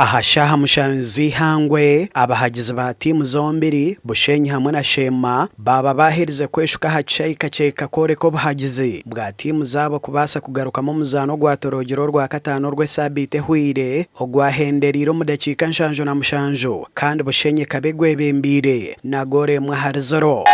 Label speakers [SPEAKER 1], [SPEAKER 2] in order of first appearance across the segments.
[SPEAKER 1] ahashaha mushanzi hangwe abahagize ba timu zombiri Bushenyi hamwe na Sheema baba bahirize kweshuka haceka kore ko bahagize bwa timu zabo kubasa kugaruka mu muzano gwa torogero rwa katano rwe sabite hwire ogwa henderiro mu dakika nshanjo na mushanjo kandi Bushenyi kabegwe bembire nagore mwa harzoro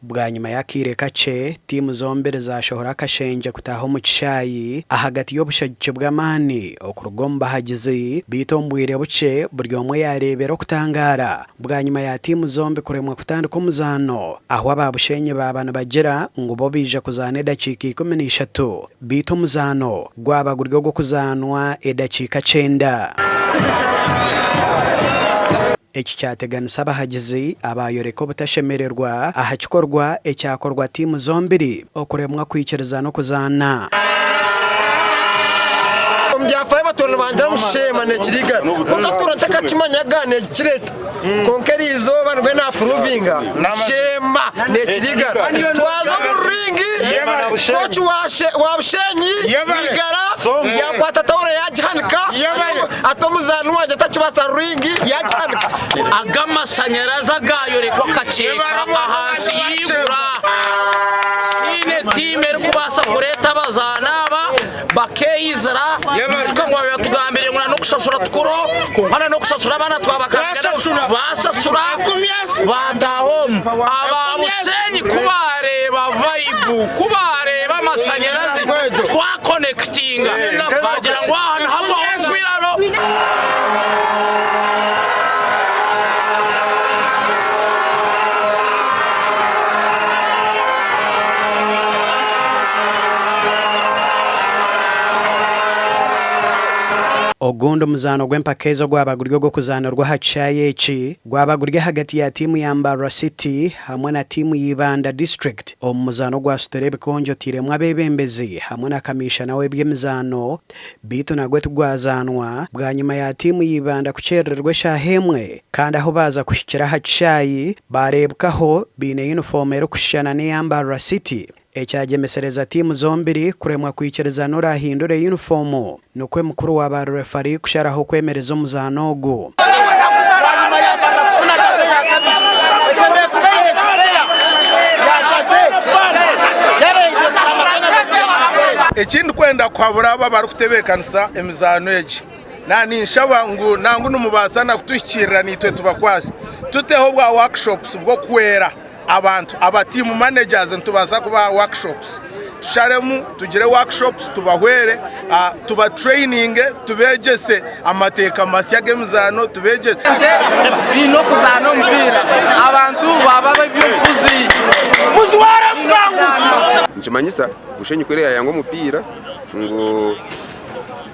[SPEAKER 1] bwanyima yakire kace timu zombere zashohora kashenje kutaho mu kishayi ahagati yo bushagike bw'amani okurugomba hagize bitombwire buce buryo mwe yarebera kutangara bwanyima ya timu zombe kuremwa kutandika umuzano aho ababushenye babana bagera ngo bo bije kuzana dakika 13 bito muzano gwabaguryo go kuzanwa edakika 9 Eki cyateganisa abahagize abayoreko butashemererwa ahakikorwa ecyakorwa timu zombiri okuremwa kwikereza no kuzana
[SPEAKER 2] Mjafaye batora banda mushema ne kiriga konkatura takachimanyagane kireta konkeri izoba rwe na provinga Sheema ne kiriga twaza mu ringi coach wa Bushenyi bigara yakwata tawre yajanika atomuzanu wanje tachibasa ringi yajanika
[SPEAKER 3] agama sanyaraza gayore ko kaceka ahansi yibura ine time rukubasa kureta bazanaba bakeyizara shukangwa yatugambire nguna no kusasura tukuro hana no kusasura bana twabakabira basasura badahom aba Bushenyi kubareba vibe kubareba masanyarazi twa connectinga bagira ngo hano habo kwiraro
[SPEAKER 1] Ogondo muzano gw'empakezo gwabaguryo go kuzanirwa hacaye eki gwabaguryo hagati ya timu ya Mbarara City hamwe na timu y'Ibanda District omuzano gwa Storebe konjo tiremwa bebembezi hamwe na kamisha nawe by'emizano bito nagwe tugwazanwa bwanyuma ya timu y'Ibanda kucererwa shahemwe kandi aho baza kushikira hacayi barebkaho bine uniform ero kushana ne ya Mbarara City ecyagemesereza timu zombiri kuremwa kwikereza no rahindure uniform nukwe mukuru wa ba referee kusharaho kwemereza umuzano go
[SPEAKER 4] ekindi kwenda kwabura aba barukutebekanisa emizano eji nani nshaba ngo nangu numubasana kutushikirira nitwe tubakwasi tuteho bwa workshops bwo kwera abantu abatimu managers ntubasa kuba workshops tusharemu tugire workshops tubahwere tuba training tubegese amateka masya gemuzano tubegese
[SPEAKER 5] bino kuzano mpira abantu baba byufuzi muzwara mbangu
[SPEAKER 6] nchimanyisa Bushenyi kwere yango mupira ngo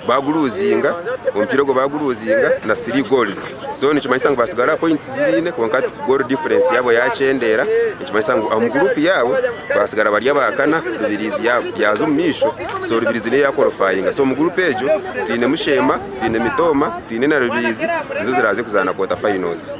[SPEAKER 6] baguruzinga umupira go baguruzinga na 3 goals so nichimanyisa ngo basigara points zirine konka goal difference yabo yacendera nichimanyisa ngo am group yabo basigara bari abakana ibirizi yabo yazo misho so ibirizi ne yakorofayinga so mu group ejo twine Mushema twine Mitoma twine na Rubizi izo ziraze kuzana quarter finals